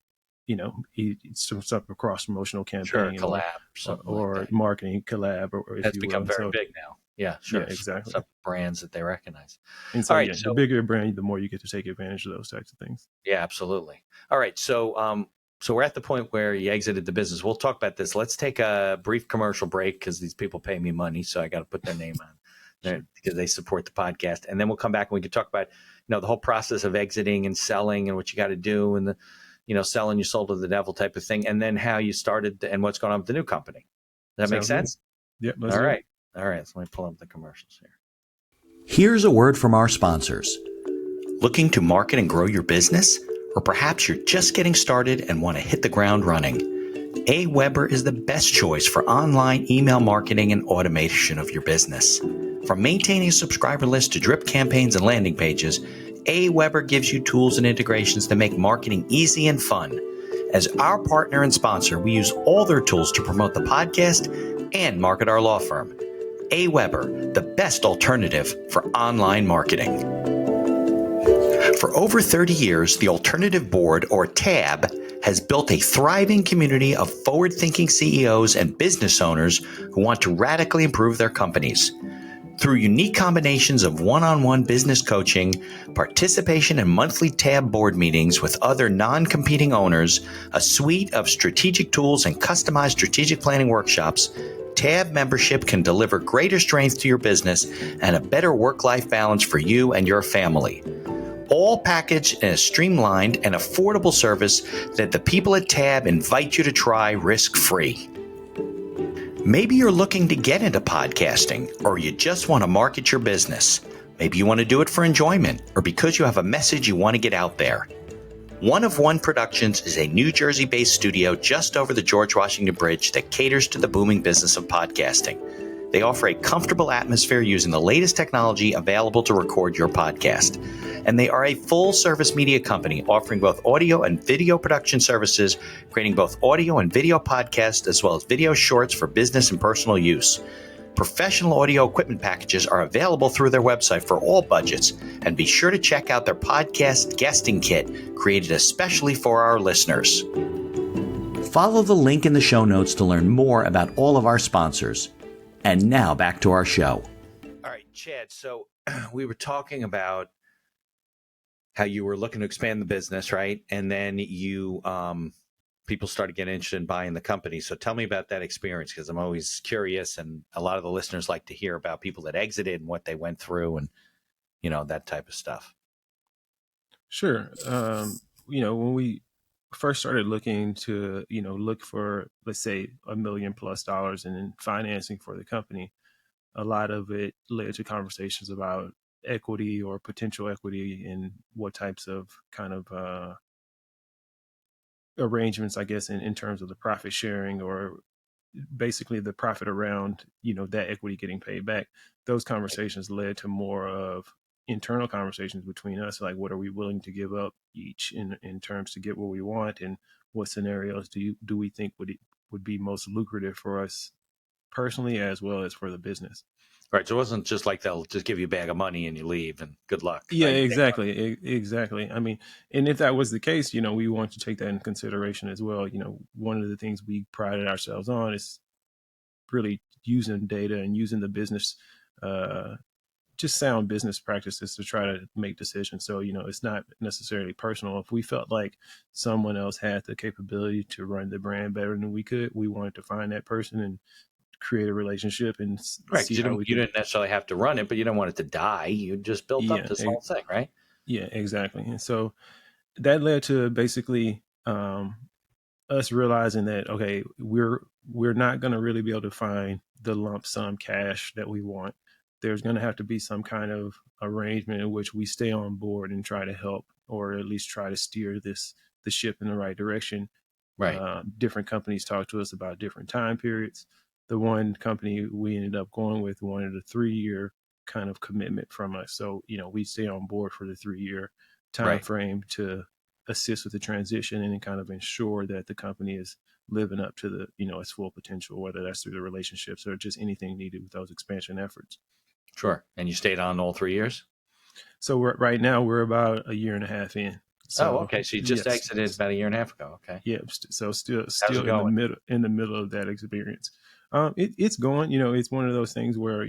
type of cross promotional campaign, collab, or like marketing collab, or if that's you become will. very big now. Yeah, sure. Yeah, exactly. Some brands that they recognize. And so, the bigger your brand, the more you get to take advantage of those types of things. Yeah, absolutely. All right. So, so we're at the point where you exited the business. We'll talk about this. Let's take a brief commercial break because these people pay me money, so I got to put their name on there because they support the podcast. And then we'll come back and we can talk about, the whole process of exiting and selling and what you got to do and the, selling your soul to the devil type of thing, and then how you started and what's going on with the new company. Does that make sense? Yep. All right. All right. So let me pull up the commercials here. Here's a word from our sponsors. Looking to market and grow your business? Or perhaps you're just getting started and want to hit the ground running? AWeber is the best choice for online email marketing and automation of your business. From maintaining a subscriber list to drip campaigns and landing pages, AWeber gives you tools and integrations that make marketing easy and fun. As our partner and sponsor, we use all their tools to promote the podcast and market our law firm. AWeber, the best alternative for online marketing. For over 30 years, the Alternative Board, or TAB, has built a thriving community of forward-thinking CEOs and business owners who want to radically improve their companies. Through unique combinations of one-on-one business coaching, participation in monthly TAB board meetings with other non-competing owners, a suite of strategic tools, and customized strategic planning workshops, TAB membership can deliver greater strength to your business and a better work-life balance for you and your family. All packaged in a streamlined and affordable service that the people at TAB invite you to try risk-free. Maybe you're looking to get into podcasting, or you just want to market your business. Maybe you want to do it for enjoyment, or because you have a message you want to get out there. One of One Productions is a New Jersey-based studio just over the George Washington Bridge that caters to the booming business of podcasting. They offer a comfortable atmosphere using the latest technology available to record your podcast. And they are a full-service media company offering both audio and video production services, creating both audio and video podcasts, as well as video shorts for business and personal use. Professional audio equipment packages are available through their website for all budgets, and be sure to check out their podcast guesting kit, created especially for our listeners. Follow the link in the show notes to learn more about all of our sponsors. And now back to our show. All right, Chad, so we were talking about how you were looking to expand the business, right? And then you people started getting interested in buying the company. So tell me about that experience, because I'm always curious, and a lot of the listeners like to hear about people that exited and what they went through, and that type of stuff. Sure. When we first started looking to look for, let's say, $1 million+ in financing for the company, a lot of it led to conversations about equity or potential equity, and what types of kind of arrangements, I guess, in terms of the profit sharing, or basically the profit around that equity getting paid back. those conversations led to more of internal conversations between us, like what are we willing to give up each in terms to get what we want, and what scenarios do we think would be most lucrative for us personally as well as for the business. Right. So it wasn't just like they'll just give you a bag of money and you leave and good luck. Yeah, You take exactly. Exactly. I mean, and if that was the case, we want to take that in consideration as well. One of the things we prided ourselves on is really using data and using the business, just sound business practices to try to make decisions. So, it's not necessarily personal. If we felt like someone else had the capability to run the brand better than we could, we wanted to find that person and create a relationship and right. see how we You could. didn't necessarily have to run it, but you don't want it to die. You just built up Yeah, this whole thing, right? yeah, exactly. And so that led to basically us realizing that, okay, we're not going to really be able to find the lump sum cash that we want. There's going to have to be some kind of arrangement in which we stay on board and try to help, or at least try to steer the ship in the right direction. Right. Different companies talk to us about different time periods. The one company we ended up going with wanted a 3-year kind of commitment from us. So, we stay on board for the 3-year time Right. frame to assist with the transition and kind of ensure that the company is living up to the, its full potential, whether that's through the relationships or just anything needed with those expansion efforts. Sure. And you stayed on all 3 years? So right now we're about a year and a half in. So, okay. So you just yes, exited about a year and a half ago. Okay. yeah. So still How's it in the middle of that experience. It's going, it's one of those things where,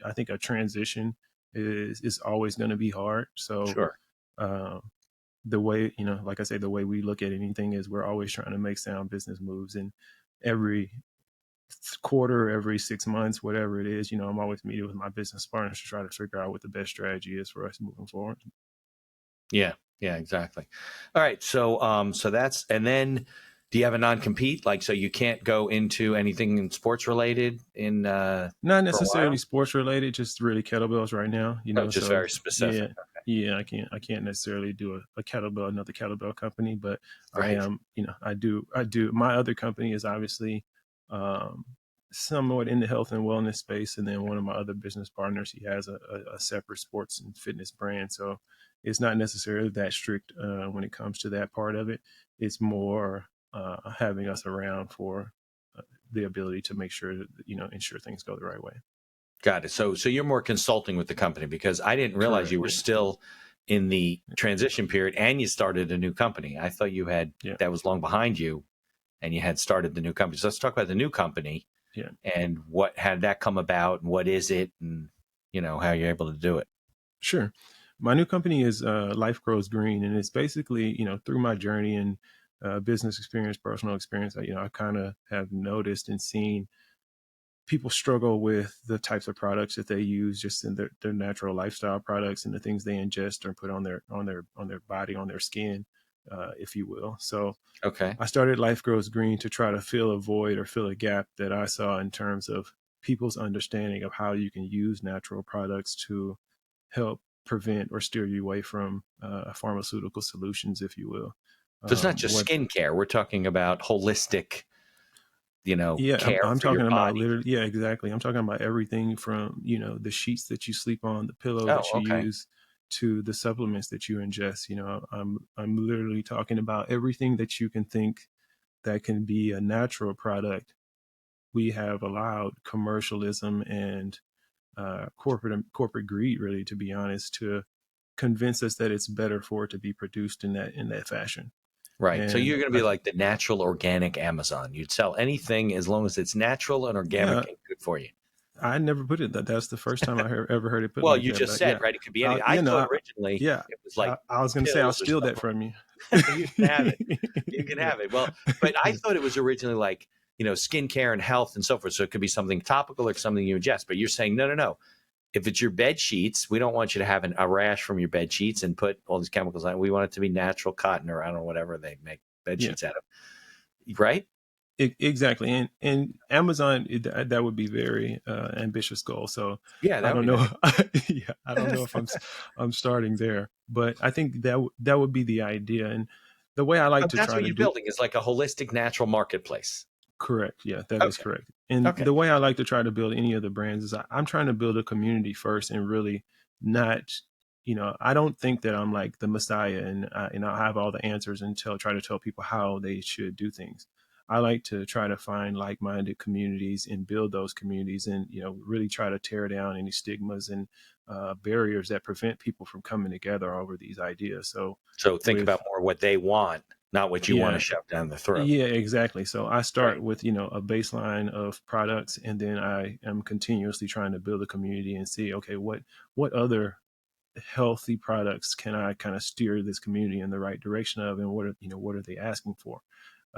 I think a transition is always going to be hard. So, Sure. The way, like I say, the way we look at anything is we're always trying to make sound business moves, and every quarter, every 6 months, whatever it is, I'm always meeting with my business partners to try to figure out what the best strategy is for us moving forward. Yeah. Yeah, exactly. All right. So, so that's, and then do you have a non-compete? Like, so you can't go into anything sports related not necessarily sports related, just really kettlebells right now, just so very specific. yeah, I can't necessarily do another kettlebell company, but Right. I am, I do. My other company is obviously somewhat in the health and wellness space. And then one of my other business partners, he has a separate sports and fitness brand. So it's not necessarily that strict when it comes to that part of it. It's more having us around for the ability to make sure that, ensure things go the right way. Got it. So you're more consulting with the company, because I didn't realize Correct, you were yeah. still in the transition period and you started a new company. I thought you had, that was long behind you and you had started the new company. So let's talk about the new company. Yeah. And how did that come about, and what is it, and how you're able to do it? Sure. My new company is Life Grows Green, and it's basically, through my journey and business experience, personal experience, I kind of have noticed and seen people struggle with the types of products that they use just in their natural lifestyle products and the things they ingest or put on their body, on their skin, if you will. So okay, I started Life Grows Green to try to fill a void or fill a gap that I saw in terms of people's understanding of how you can use natural products to help prevent or steer you away from pharmaceutical solutions, if you will. So it's not just skincare. We're talking about holistic, care I'm for talking your about body. literally, yeah, exactly. I'm talking about everything from, the sheets that you sleep on, the pillow that you use, to the supplements that you ingest. I'm literally talking about everything that you can think that can be a natural product. We have allowed commercialism and corporate greed, really, to be honest, to convince us that it's better for it to be produced in that fashion. Right. And so you're going to be like the natural organic Amazon. You'd sell anything as long as it's natural and organic and good for you. I never put it that. That's the first time I ever heard it put. Well, like you that, just said, right? It could be anything. I thought originally it was like I was going to say I'll steal that from you. You can have it. You can have it. Well, but I thought it was originally like, skincare and health and so forth. So it could be something topical or something you ingest. But you're saying no. If it's your bed sheets, we don't want you to have a rash from your bed sheets and put all these chemicals on it. We want it to be natural cotton, or I don't know, whatever they make bed sheets out of. Right? Exactly. And Amazon, that would be very ambitious goal. So yeah, I don't know. I don't know if I'm starting there, but I think that would be the idea. And the way I like to that's try what to you're building is like a holistic natural marketplace. Correct. Yeah, that is Okay. correct. And Okay. the way I like to try to build any of the brands is I'm trying to build a community first, and really not, I don't think that I'm like the messiah, and I have all the answers and try to tell people how they should do things. I like to try to find like-minded communities and build those communities, and really try to tear down any stigmas and barriers that prevent people from coming together over these ideas. So So think with about more what they want, not what you want to yeah, shove down their throat. yeah, exactly. So I start Right. with, a baseline of products, and then I am continuously trying to build a community and see, okay, what other healthy products can I kind of steer this community in the right direction of, and what are they asking for?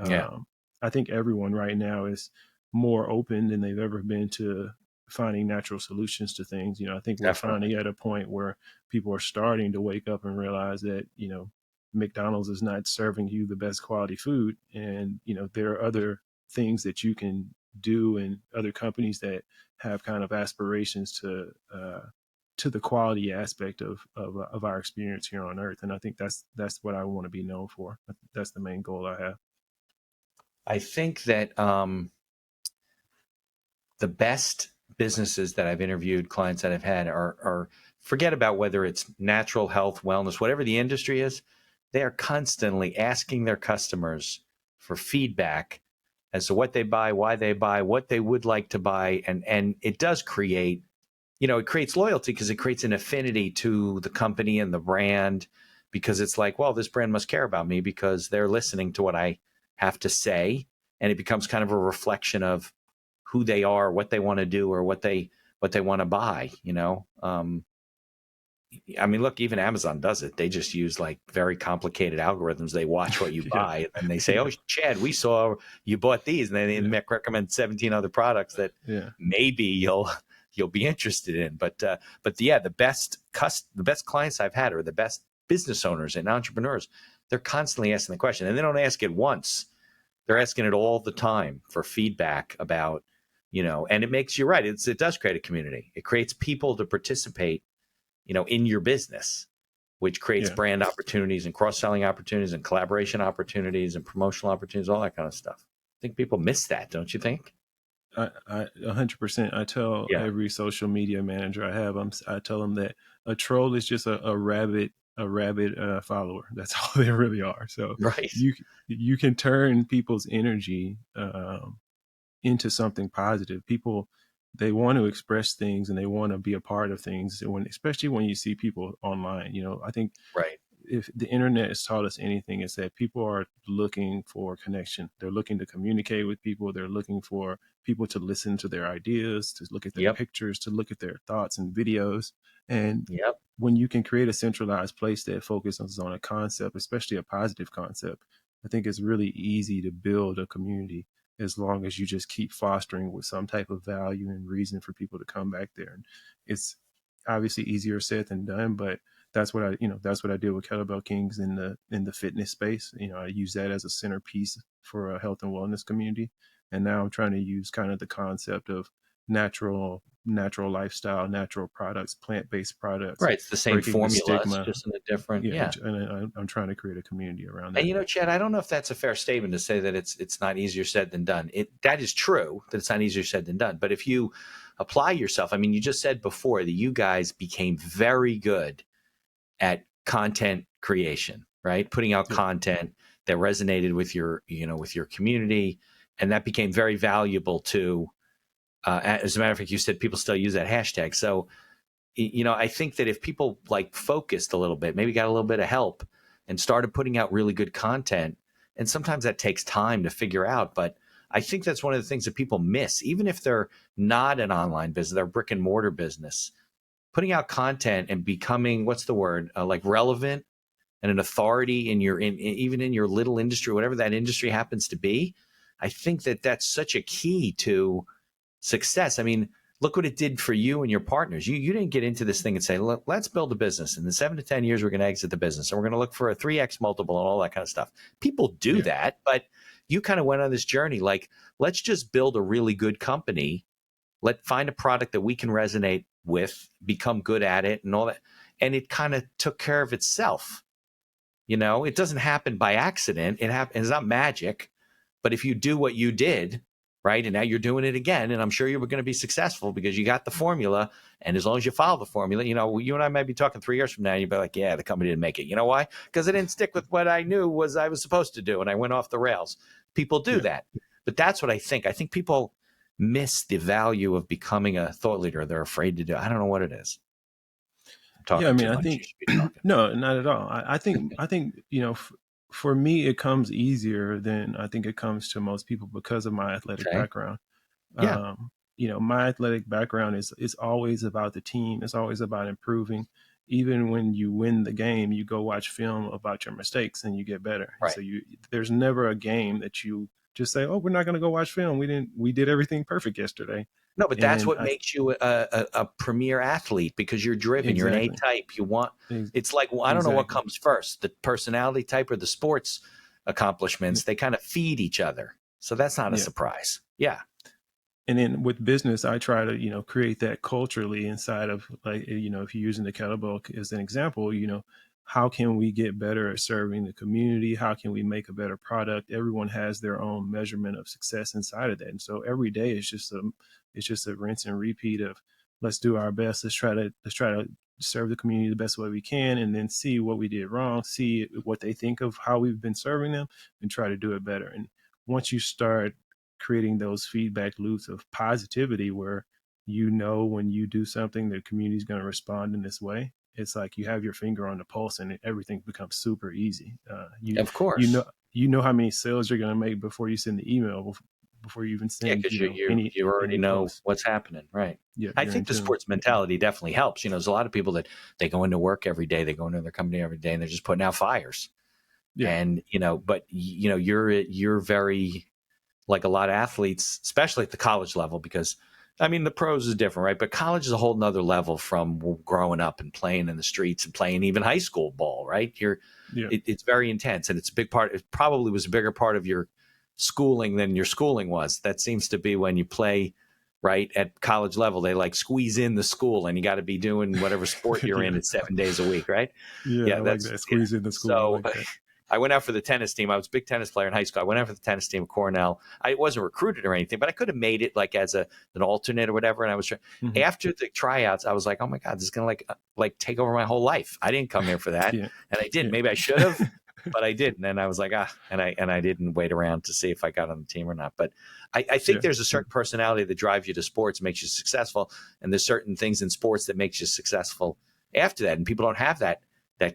Yeah. Um, I think everyone right now is more open than they've ever been to finding natural solutions to things. I think we're Definitely. finally at a point where people are starting to wake up and realize that, McDonald's is not serving you the best quality food. And, there are other things that you can do, and other companies that have kind of aspirations to the quality aspect of our experience here on earth. And I think that's what I want to be known for. That's the main goal I have. I think that the best businesses that I've interviewed, clients that I've had are forget about whether it's natural health, wellness, whatever the industry is, they are constantly asking their customers for feedback as to what they buy, why they buy, what they would like to buy. And it does create, it creates loyalty because it creates an affinity to the company and the brand, because it's like, well, this brand must care about me because they're listening to what I have to say. And it becomes kind of a reflection of who they are, what they want to do, or what they want to buy. I mean, look, even Amazon does it. They just use like very complicated algorithms. They watch what you Yeah, buy, and they say, yeah, "Oh, Chad, we saw you bought these," and then yeah, they recommend 17 other products that yeah, maybe you'll be interested in. But yeah, the best clients I've had are the best business owners and entrepreneurs. They're constantly asking the question, and they don't ask it once. They're asking it all the time for feedback about, and it makes you right. It does create a community. It creates people to participate, in your business, which creates yeah. brand opportunities and cross-selling opportunities and collaboration opportunities and promotional opportunities, all that kind of stuff. I think people miss that, don't you think? I 100%. I tell Yeah. every social media manager I have, I tell them that a troll is just a rabid follower. That's all they really are. So Right. you can turn people's energy into something positive. People, they want to express things and they want to be a part of things. Especially when you see people online, I think Right. if the internet has taught us anything, it's that people are looking for connection. They're looking to communicate with people. They're looking for people to listen to their ideas, to look at their Yep. pictures, to look at their thoughts and videos. And Yep. when you can create a centralized place that focuses on a concept, especially a positive concept, I think it's really easy to build a community, as long as you just keep fostering with some type of value and reason for people to come back there. And it's obviously easier said than done, but that's what I did with Kettlebell Kings in the fitness space. I use that as a centerpiece for a health and wellness community. And now I'm trying to use kind of the concept of natural lifestyle, natural products, plant-based products, Right. It's the same breaking the formula. It's stigma. just in a different, Yeah, yeah. and I'm trying to create a community around And that. Chad, I don't know if that's a fair statement to say that it's not easier said than done. That is true that it's not easier said than done. But if you apply yourself, I mean, you just said before that you guys became very good at content creation, right? Putting out Yeah, content that resonated with with your community, and that became very valuable to. As a matter of fact, you said people still use that hashtag. So, I think that if people like focused a little bit, maybe got a little bit of help, and started putting out really good content, and sometimes that takes time to figure out, but I think that's one of the things that people miss, even if they're not an online business, they're a brick and mortar business. Putting out content and becoming, what's the word, like relevant and an authority even in your little industry, whatever that industry happens to be. I think that that's such a key to success. I mean, look what it did for you and your partners. You didn't get into this thing and say, look, let's build a business. In the 7 to 10 years, we're going to exit the business and we're going to look for a 3x multiple and all that kind of stuff. People do yeah, that, but you kind of went on this journey like, let's just build a really good company. Find a product that we can resonate with, become good at it and all that. And it kind of took care of itself. It doesn't happen by accident. It's not magic. But if you do what you did, right? And now you're doing it again. And I'm sure you were going to be successful because you got the formula. And as long as you follow the formula, you know, you and I might be talking 3 years from now, you'd be like, yeah, the company didn't make it. You know why? Because I didn't stick with what I knew was I was supposed to do. And I went off the rails. People do that. But that's what I think. I think people miss the value of becoming a thought leader. They're afraid to do. I don't know what it is. I'm talking Yeah, I mean, too I much. think You should be talking. no, not at all. I think you know, for me, it comes easier than I think it comes to most people because of my athletic Okay. background. Yeah. You know, my athletic background is always about the team. It's always about improving. Even when you win the game, you go watch film about your mistakes and you get better. Right. So there's never a game that you just say, "Oh, we're not going to go watch film. We did everything perfect yesterday." No, but that's And what makes you a premier athlete because you're driven. You're an A exactly, type. You want. ex- It's like, well, I don't know what exactly, comes first, the personality type or the sports accomplishments. They kind of feed each other. So that's not a yeah. surprise. Yeah. And then with business, I try to, you know, create that culturally inside of, like, you know, if you're using the kettlebell as an example, you know, how can we get better at serving the community? How can we make a better product? Everyone has their own measurement of success inside of that. And so every day is just a rinse and repeat of, let's do our best. Let's try to serve the community the best way we can, and then see what we did wrong, see what they think of how we've been serving them, and try to do it better. And once you start creating those feedback loops of positivity where, you know, when you do something, the community is going to respond in this way, it's like you have your finger on the pulse and everything becomes super easy. Of You course. know how many sales you're going to make before you send the email, before you even Yeah, send, because you know, any you already know post. what's happening, right? Yeah, I you're in think the tune. sports mentality definitely helps. You know, there's a lot of people that they go into work every day, they go into their company every day, and they're just putting out fires. Yeah, And you know, but you know, you're very like a lot of athletes, especially at the college level, because I mean the pros is different, right? But college is a whole nother level from growing up and playing in the streets and playing even high school ball, right? yeah, It's very intense, and it's a big part. It probably was a bigger part of your schooling than your schooling was. That seems to be when you play, right, at college level. They like squeeze in the school, and you got to be doing whatever sport you're in yeah, at 7 days a week, right? yeah. I Yeah, like that's that. yeah. Squeeze in the school. I So like that. I went out for the tennis team. I was a big tennis player in high school. I went out for the tennis team at Cornell. I wasn't recruited or anything, but I could have made it like as an alternate or whatever. And I was Mm-hmm. after the tryouts, I was like, oh my God, this is gonna like take over my whole life. I didn't come here for that, Yeah, and I didn't. yeah, Maybe I should have, but I didn't. And I was like, and I didn't wait around to see if I got on the team or not. But I think yeah, there's a certain personality that drives you to sports, makes you successful, and there's certain things in sports that makes you successful after that. And people don't have that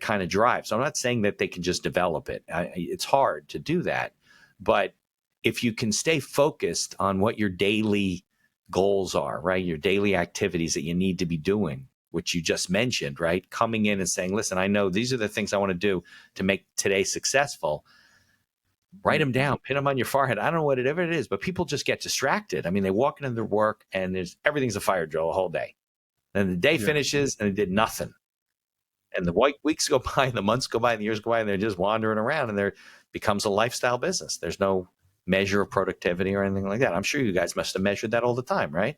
kind of drive. So I'm not saying that they can just develop it. It's hard to do that. But if you can stay focused on what your daily goals are, right? Your daily activities that you need to be doing, which you just mentioned, right? Coming in and saying, listen, I know these are the things I want to do to make today successful. Write them down, pin them on your forehead. I don't know whatever it is, but people just get distracted. I mean, they walk into their work and everything's a fire drill the whole day. Then the day yeah. finishes and they did nothing. And the weeks go by, and the months go by, and the years go by, and they're just wandering around, and there becomes a lifestyle business. There's no measure of productivity or anything like that. I'm sure you guys must have measured that all the time, right?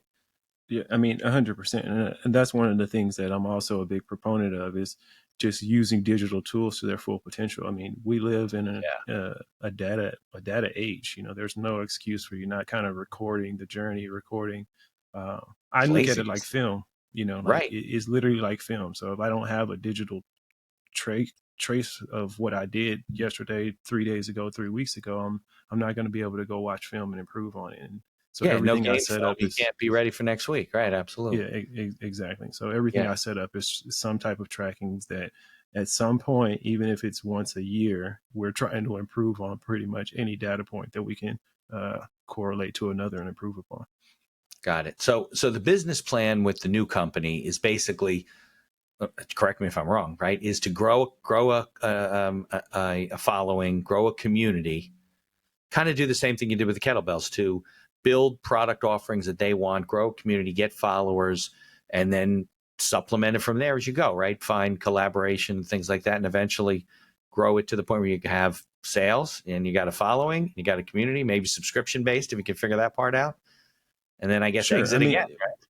Yeah, I mean, 100%. And that's one of the things that I'm also a big proponent of is just using digital tools to their full potential. I mean, we live in a data age. You know, there's no excuse for you not kind of recording the journey, recording. I It's look at it like laziness. film. You know, like Right. it's literally like film. So if I don't have a digital trace of what I did yesterday, 3 days ago, 3 weeks ago, I'm not going to be able to go watch film and improve on it. And so Yeah, no everything I game set film. up You is can't be ready for next week. Right. yeah, Absolutely. exactly. So everything Yeah. I set up is some type of trackings that at some point, even if it's once a year, we're trying to improve on pretty much any data point that we can correlate to another and improve upon. Got it. So the business plan with the new company is basically, correct me if I'm wrong, right? Is to grow a following, grow a community, kind of do the same thing you did with the kettlebells to build product offerings that they want, grow a community, get followers, and then supplement it from there as you go, right? Find collaboration, things like that, and eventually grow it to the point where you have sales and you got a following, you got a community, maybe subscription based if you can figure that part out. And then I guess Sure. I exit mean, again, right?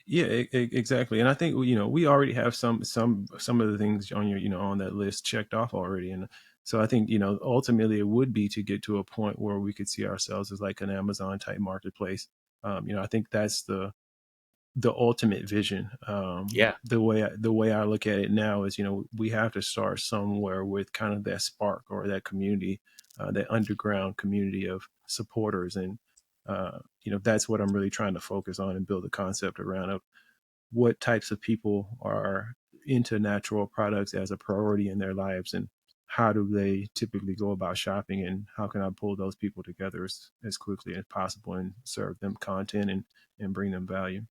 Yeah, exactly. And I think, we already have some of the things on your, on that list checked off already. And so I think, ultimately it would be to get to a point where we could see ourselves as like an Amazon type marketplace. I think that's the ultimate vision. Yeah. The way I look at it now is, we have to start somewhere with kind of that spark or that community, that underground community of supporters. And, that's what I'm really trying to focus on and build a concept around of what types of people are into natural products as a priority in their lives, and how do they typically go about shopping, and how can I pull those people together as quickly as possible and serve them content and bring them value.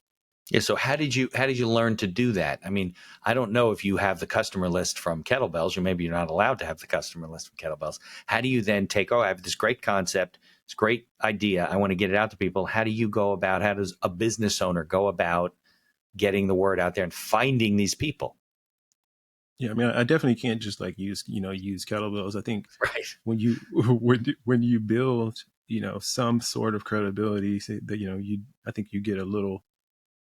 Yeah. So how did you learn to do that? I mean, I don't know if you have the customer list from Kettlebells, or maybe you're not allowed to have the customer list from Kettlebells. How do you then take, I have this great concept, it's a great idea, I want to get it out to people. How does a business owner go about getting the word out there and finding these people? Yeah, I mean, I definitely can't just like use kettlebells. I think Right. when you when you build some sort of credibility, that I think you get a little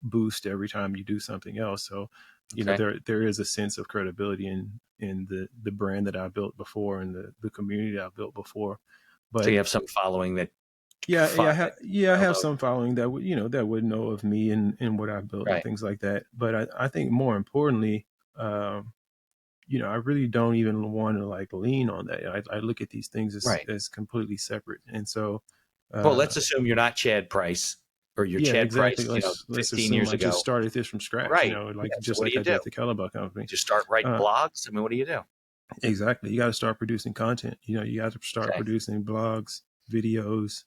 boost every time you do something else. So Okay. there is a sense of credibility in the brand that I built before, and the community that I built before. So But you have some following that I have download. some following that would know of me and what I built and Right. things like that. But I think more importantly, um, I really don't even want to like lean on that. I look at these things Right. as completely separate. And so, Well, uh, let's assume you're not Chad Price, or you're yeah, Chad exactly. Price, Let's 15 assume years I just ago. started this from scratch, Right. Yeah. like So just what do like you I did do? at the Kettlebell company. Just start writing Uh, blogs? I mean, what do you do? exactly. You got to start producing content. You got to start Okay. producing blogs, videos.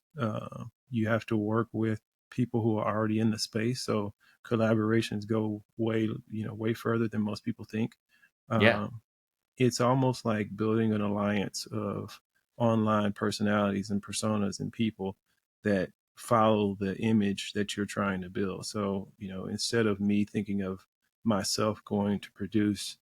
You have to work with people who are already in the space. So collaborations go way further than most people think. Yeah. Um, it's almost like building an alliance of online personalities and personas and people that follow the image that you're trying to build. So, instead of me thinking of myself going to produce,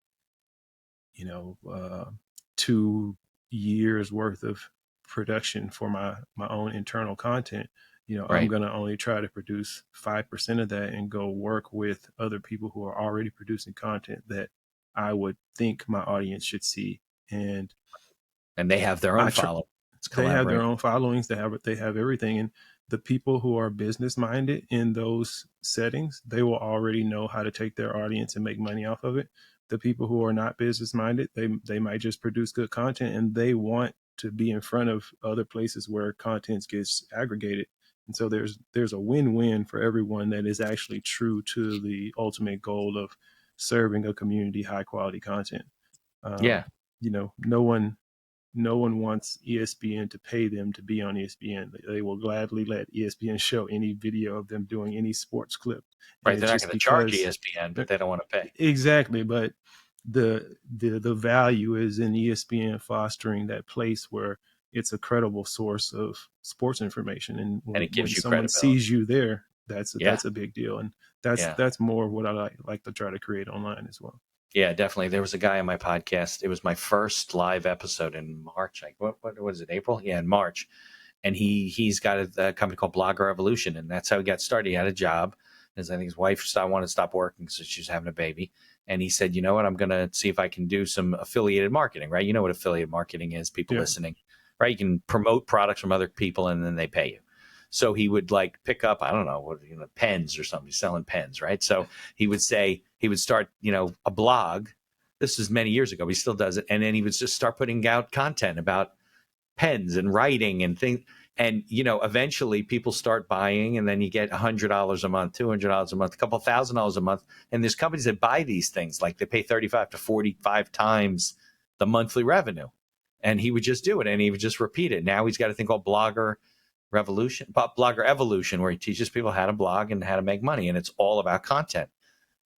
you know, uh, 2 years worth of production for my own internal content, I'm Right. going to only try to produce 5% of that and go work with other people who are already producing content that I would think my audience should see. And And they have their own I tr- follow. It's they have their collaborate. own followings. They have everything. And the people who are business minded in those settings, they will already know how to take their audience and make money off of it. The people who are not business minded, they might just produce good content, and they want to be in front of other places where content gets aggregated. And so there's a win-win for everyone that is actually true to the ultimate goal of serving a community high quality content. Yeah. Um, no one wants ESPN to pay them to be on ESPN. They will gladly let ESPN show any video of them doing any sports clip, and Right. it's They're not just going to charge because ESPN, but they don't want to pay. exactly. But the value is in ESPN fostering that place where it's a credible source of sports information, and And when, it when gives you someone credibility. sees you there, that's Yeah. that's a big deal, and that's Yeah. that's more of what I like to try to create online as well. Yeah, definitely. There was a guy on my podcast. It was my first live episode in March. Like, what was it? April? Yeah, in March. And he's got a company called Blogger Evolution, and that's how he got started. He had a job, as I think his wife wanted to stop working, so she was having a baby. And he said, you know what? I'm going to see if I can do some affiliated marketing. Right? You know what affiliate marketing is? People Yeah, listening, right? You can promote products from other people, and then they pay you. So he would like pick up, I don't know, pens or something. He's selling pens, right? So he would start, a blog. This was many years ago, but he still does it. And then he would just start putting out content about pens and writing and things. And, eventually people start buying, and then you get $100 a month, $200 a month, a couple $1,000 a month. And there's companies that buy these things, like they pay 35 to 45 times the monthly revenue. And he would just do it, and he would just repeat it. Now he's got a thing called Blogger Evolution, where he teaches people how to blog and how to make money. And it's all about content.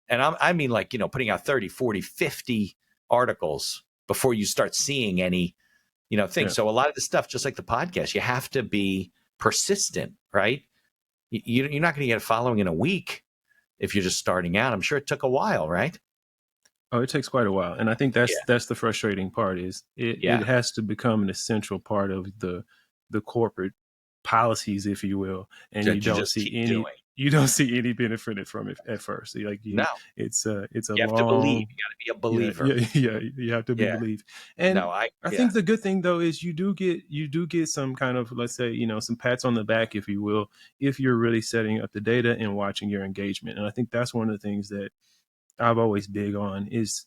And I mean, like, putting out 30, 40, 50 articles before you start seeing any, things. yeah. So a lot of the stuff, just like the podcast, you have to be persistent, right? You're not going to get a following in a week if you're just starting out. I'm sure it took a while, right? Oh, it takes quite a while, and I think Yeah. that's the frustrating part. Is it Yeah. has to become an essential part of the corporate policies, if you will, and That you just keep doing. you don't see any benefit from it at first. No, it's a you have to believe. You got to be a believer. You have to be believed. And No, I think the good thing though is you do get some kind of, let's say, some pats on the back, if you will, if you're really setting up the data and watching your engagement. And I think that's one of the things that I've always big on is,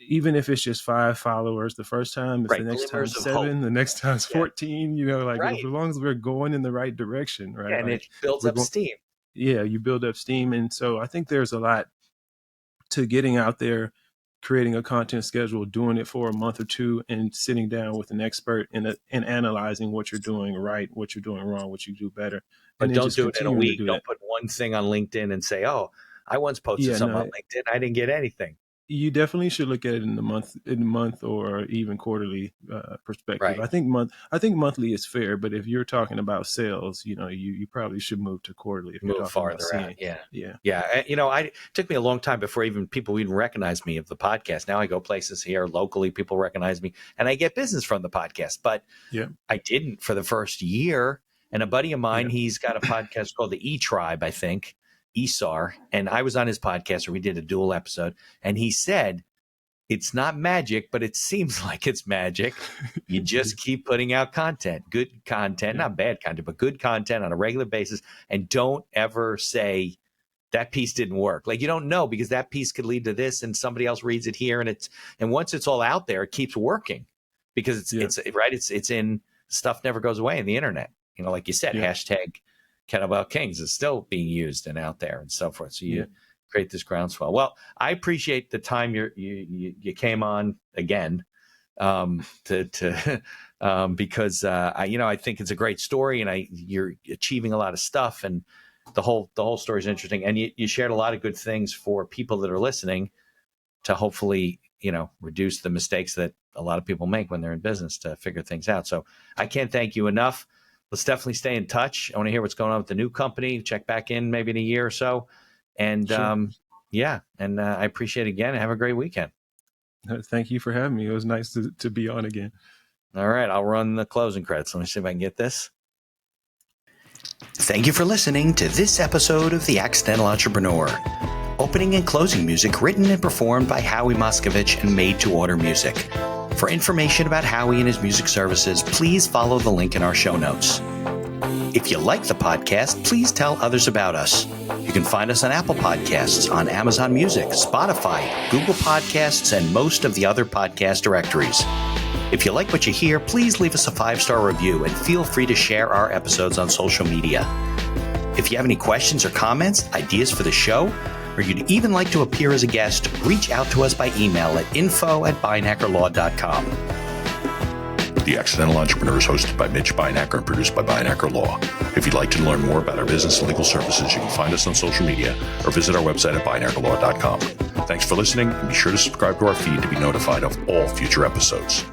even if it's just 5 followers the first time, if the next time's 7, the next time's 14, as long as we're going in the right direction, right? And it builds up steam. Yeah, you build up steam. And so I think there's a lot to getting out there, creating a content schedule, doing it for a month or 2, and sitting down with an expert and analyzing what you're doing right, what you're doing wrong, what you do better. But don't do it in a week. Don't put one thing on LinkedIn and say, oh, I once posted something on LinkedIn. I didn't get anything. You definitely should look at it in the month or even quarterly perspective. Right. I think monthly is fair, but if you're talking about sales, you probably should move to quarterly. If move you're farther out. Yeah. It took me a long time before people even recognized me of the podcast. Now I go places here locally, people recognize me, and I get business from the podcast. But I didn't for the first year. And a buddy of mine, he's got a podcast called the E-Tribe, I think. Esar, and I was on his podcast where we did a dual episode, and he said it's not magic, but it seems like it's magic. You just keep putting out content, good content, not bad content, but good content on a regular basis, and don't ever say that piece didn't work. Like, you don't know, because that piece could lead to this, and somebody else reads it here, and once it's all out there, it keeps working, because it's in, stuff never goes away in the internet. Like you said, hashtag Kettlebell Kings is still being used and out there and so forth. So you create this groundswell. Well, I appreciate the time you came on again because I think it's a great story, and you're achieving a lot of stuff, and the whole story is interesting. And you shared a lot of good things for people that are listening to hopefully reduce the mistakes that a lot of people make when they're in business to figure things out. So I can't thank you enough. Let's definitely stay in touch. I want to hear what's going on with the new company. Check back in maybe in a year or so. And I appreciate it again. Have a great weekend. Thank you for having me. It was nice to be on again. All right. I'll run the closing credits. Let me see if I can get this. Thank you for listening to this episode of The Accidental Entrepreneur. Opening and closing music written and performed by Howie Moskovich and made to order music. For information about Howie and his music services, please follow the link in our show notes. If you like the podcast, please tell others about us. You can find us on Apple Podcasts, on Amazon Music, Spotify, Google Podcasts, and most of the other podcast directories. If you like what you hear, please leave us a 5-star review, and feel free to share our episodes on social media. If you have any questions or comments, ideas for the show, or you'd even like to appear as a guest, reach out to us by email at info@beinackerlaw.com. The Accidental Entrepreneur is hosted by Mitch Beinacker and produced by Beinacker Law. If you'd like to learn more about our business and legal services, you can find us on social media or visit our website at beinackerlaw.com. Thanks for listening, and be sure to subscribe to our feed to be notified of all future episodes.